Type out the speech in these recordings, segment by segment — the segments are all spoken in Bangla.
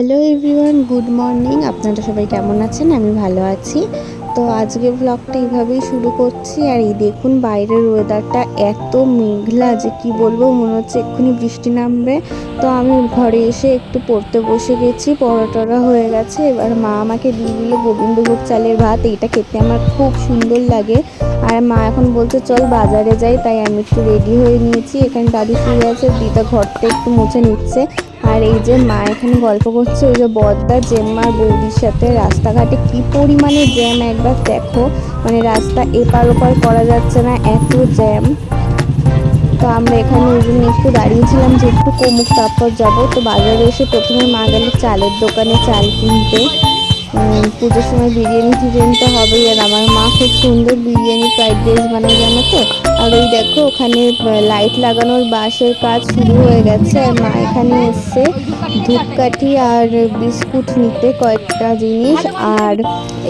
Hello everyone, good morning. আপনারা সবাই কেমন আছেন? আমি ভালো আছি। তো আজকে ব্লগটা এইভাবেই শুরু করছি। আর এই দেখুন বাইরের ওয়েদারটা এত মেঘলা যে কি বলবো, মনে হচ্ছে এক্ষুনি বৃষ্টি নামবে। তো আমি ঘরে এসে একটু পড়তে বসে গেছি, পরোটা হয়ে গেছে। এবার মা আমাকে দিয়ে দিল গোবিন্দভোগ চালের ভাত। এইটা খেতে আমার খুব সুন্দর লাগে। আর মা এখন বলছে চল বাজারে যাই, তাই আমি একটু রেডি হয়ে নিয়েছি। এখানে দাদু শুয়ে আছে, দিদা ঘরটা একটু মুছে নিচ্ছে। আর এই যে মা এখানে গল্প করছে ওই যে বড়দা জেম্মার বৌদির সাথে। রাস্তাঘাটে কি পরিমাণে জ্যাম একবার দেখো, মানে রাস্তা এপার ওপার করা যাচ্ছে না, এত জ্যাম। তো আমরা এখানে ওই জন্য একটু দাঁড়িয়েছিলাম যে একটু কমুক তারপর যাবো। তো বাজারে এসে প্রথমে মা গেল চালের দোকানে চাল কিনতে। পুজোর সময় বিরিয়ানি তো হবেই। আর আমার মা খুব সুন্দর বিরিয়ানি ফ্রাইড রাইস বানায়, জানো তো। আর ওই দেখো ওখানে লাইট লাগানোর বাঁশের কাজ শুরু হয়ে গেছে। আর মা এখানে এসছে ধূপকাঠি আর বিস্কুট নিতে, কয়েকটা জিনিস। আর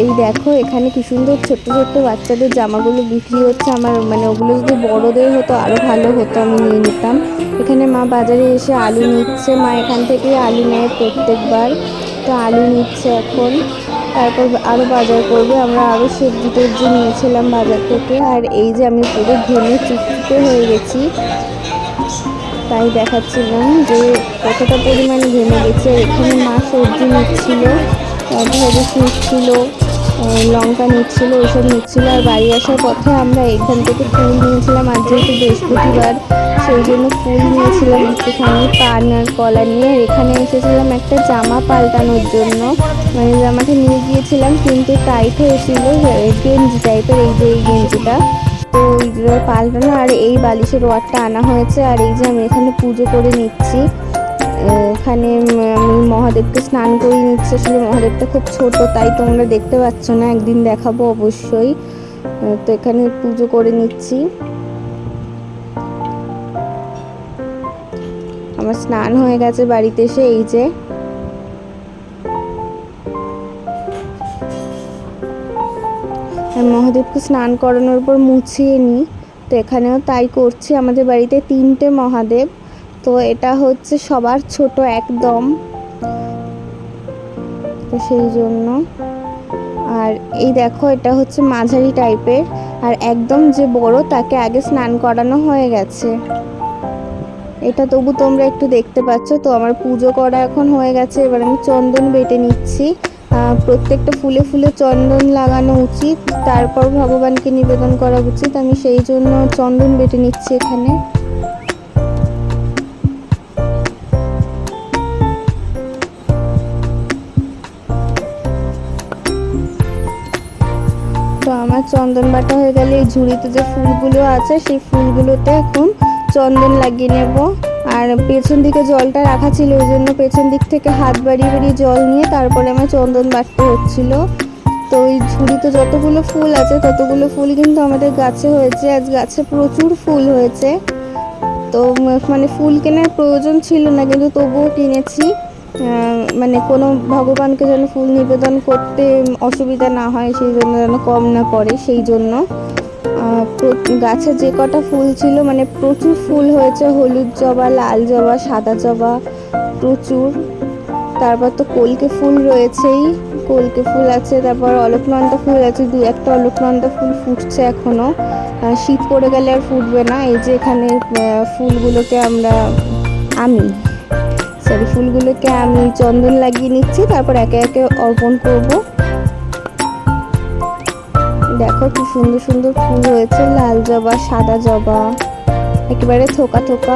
এই দেখো এখানে কি সুন্দর ছোট্ট ছোট্ট বাচ্চাদের জামাগুলো বিক্রি হচ্ছে। আমার মানে ওগুলো যদি বড়দের হতো আরও ভালো হতো, আমি নিয়ে নিতাম। এখানে মা বাজারে এসে আলু নিচ্ছে। মা এখান থেকেই আলু নেয় প্রত্যেকবার। তো আলু নিচ্ছে এখন, তারপর আরও বাজার করবে। আমরা আরও সবজি টবজি নিয়েছিলাম বাজার থেকে। আর এই যে আমি পুরো ঘেমে চুপচুপে হয়ে গেছি, তাই দেখাচ্ছিলাম যে কতটা পরিমাণে ঘেমে গেছে। আর এখানে মা সবজি নিচ্ছিল, ঢেঁড়স নিচ্ছিল, লঙ্কা নিচ্ছিল, ওইসব নিচ্ছিল। আর বাড়ি আসার পথে আমরা এখান থেকে ফুল নিয়েছিলাম। আর যেহেতু বৃহস্পতিবার, সেই জন্য ফুল নিয়েছিলাম একটুখানি, পান আর কলা নিয়ে। আর এখানে এসেছিলাম একটা জামা পাল্টানোর জন্য, মানে জামাটা নিয়ে গিয়েছিলাম কিন্তু টাইট হয়েছিল, গেঞ্জি টাইপের। এই যে এই গেঞ্জিটা, তো ওই পাল্টানো। আর এই বালিশের ওয়ারটা আনা হয়েছে। আর এই যে আমি এখানে পুজো করে নিচ্ছি। এখানে আমি মহাদেবকে স্নান করিয়ে নিচ্ছি। আসলে মহাদেবটা খুব ছোট, তাই তোমরা দেখতে পাচ্ছ না, একদিন দেখাবো অবশ্যই। তো এখানে পুজো করে নিচ্ছি। আমার স্নান হয়ে গেছে বাড়িতে এসে। এই যে মহাদেবকে স্নান করানোর পর মুছিয়ে নিই। তো এখানেও তাই করছি। আমাদের বাড়িতে 3টে মহাদেব, তো এটা হচ্ছে সবার ছোট একদম, তো সেই জন্য। আর এই দেখো এটা হচ্ছে মাঝারি টাইপের। আর একদম যে বড় তাকে আগে স্নান করানো হয়ে গেছে। এটা তবু তোমরা একটু দেখতে পাচ্ছ। তো আমার পুজো করা এখন হয়ে গেছে। এবার আমি চন্দন বেটে নিচ্ছি। প্রত্যেকটা ফুলে ফুলে চন্দন লাগানো উচিত, তারপর ভগবানকে নিবেদন করা উচিত। আমি সেই জন্য চন্দন বেটে নিচ্ছি এখানে। তো আমার চন্দন বাটা হয়ে গেলে এই ঝুড়িতে যে ফুলগুলো আছে সেই ফুলগুলোতে এখন চন্দন লাগিয়ে নেব। আর পেছন দিকে জলটা রাখা ছিল, ওই জন্য পেছন দিক থেকে হাত বাড়িয়ে বাড়িয়ে জল নিয়ে তারপরে আমার চন্দন বাটতে হচ্ছিল। তো ওই ঝুড়িতে যতগুলো ফুল আছে ততগুলো ফুল কিন্তু আমাদের গাছে হয়েছে। আজ গাছে প্রচুর ফুল হয়েছে। তো মানে ফুল কেনার প্রয়োজন ছিল না, কিন্তু তবুও কিনেছি। মানে কোনো ভগবানকে যেন ফুল নিবেদন করতে অসুবিধা না হয়, সেই জন্য যেন কম না পড়ে, সেই জন্য। গাছে যে কটা ফুল ছিল মানে প্রচুর ফুল হয়েছে, হলুদ জবা, লাল জবা, সাদা জবা, প্রচুর। তারপর তো কলকে ফুল রয়েছেই, কলকে ফুল আছে। তারপর অলকনন্দা ফুল আছে, 2-1টা অলকনন্দা ফুল ফুটছে এখনো। শীত পড়ে গেলে আর ফুটবে না। এই যে এখানে ফুলগুলোকে ফুলগুলোকে আমি চন্দন লাগিয়ে নিচ্ছি, তারপর একে একে অর্পণ করব। দেখো কি সুন্দর সুন্দর ফুল হয়েছে, লাল জবা, সাদা জবা, একেবারে থোকা থোকা।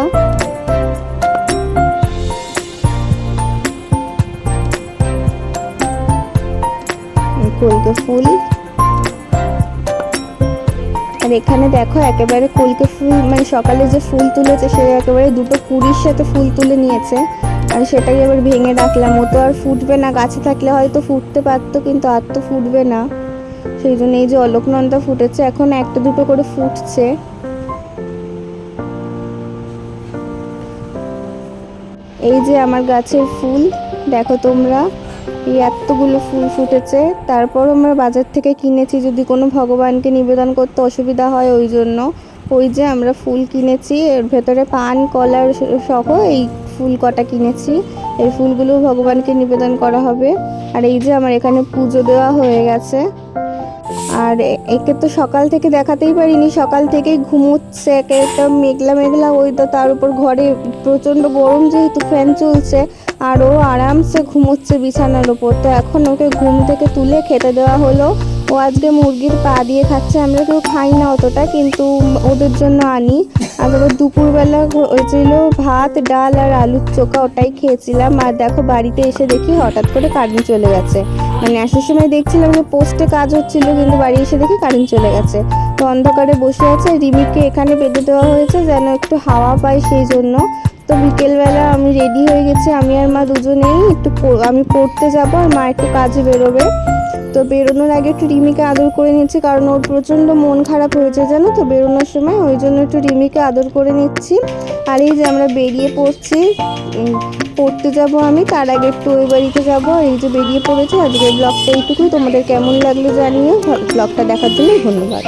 কলকে ফুল। আর এখানে দেখো একেবারে কলকে ফুল, মানে সকালে যে ফুল তুলেছে সে একেবারে 2টো কুড়ির সাথে ফুল তুলে নিয়েছে। আর সেটাই আবার ভেঙে রাখলাম। ও তো আর ফুটবে না, গাছে থাকলে হয়তো ফুটতে পারতো, কিন্তু আর তো ফুটবে না। সেই জন্য এই যে অলকনন্দা ফুটেছে, এখন 1-2টো করে ফুটছে। এই যে আমার গাছের ফুল দেখো তোমরা, এই এতগুলো ফুল ফুটেছে। তারপর আমরা বাজার থেকে কিনেছি, যদি কোনো ভগবানকে নিবেদন করতে অসুবিধা হয় ওই জন্য। ওই যে আমরা ফুল কিনেছি, এর ভেতরে পান কলার সহ এই ফুল কটা কিনেছি। এই ফুলগুলো ভগবানকে নিবেদন করা হবে। আর এই যে আমার এখানে পুজো দেওয়া হয়ে গেছে। আর একে তো সকাল থেকে দেখাতেই পারিনি, সকাল থেকেই ঘুমোচ্ছে, একে একটা মেঘলা মেঘলা ওয়েদার, তার উপর ঘরে প্রচণ্ড গরম যেহেতু ফ্যান চলছে, আর ও আরামসে ঘুমোচ্ছে বিছানার ওপর। তো এখন ওকে ঘুম থেকে তুলে খেতে দেওয়া হলো। ও আজকে মুরগির পা দিয়ে খাচ্ছে, আমরা কেউ খাই না অতটা, কিন্তু ওদের জন্য আনি। আর আবার দুপুরবেলা হয়েছিল ভাত ডাল আর আলুর চোখা, ওটাই খেয়েছিলাম। আর দেখো বাড়িতে এসে দেখি হঠাৎ করে কারেন্ট চলে গেছে। মানে আসার সময় দেখছিলাম যে পোস্টে কাজ হচ্ছিল, কিন্তু বাড়ি এসে দেখি কারেন্ট চলে গেছে। তো অন্ধকারে বসে আছে। রিমিকে এখানে বেঁধে দেওয়া হয়েছে যেন একটু হাওয়া পায়, সেই জন্য। তো বিকেলবেলা আমি রেডি হয়ে গেছি, আমি আর মা দুজনেই একটু আমি পড়তে যাব, আর মা একটু কাজে বেরোবে। তো বেরোনোর আগে একটু রিমিকে আদর করে নিচ্ছি, কারণ ওর প্রচণ্ড মন খারাপ হয়েছে জানো তো বেরোনোর সময়, ওই জন্য একটু রিমিকে আদর করে নিচ্ছি। আর এই যে আমরা বেরিয়ে পড়ছি, পড়তে যাব আমি, তার আগে একটু ওই বাড়িতে যাবো। আর এই যে বেরিয়ে পড়েছি। আজকের ব্লগটা এইটুকুই, তোমাদের কেমন লাগলো জানিও। ব্লগটা দেখার জন্য ধন্যবাদ।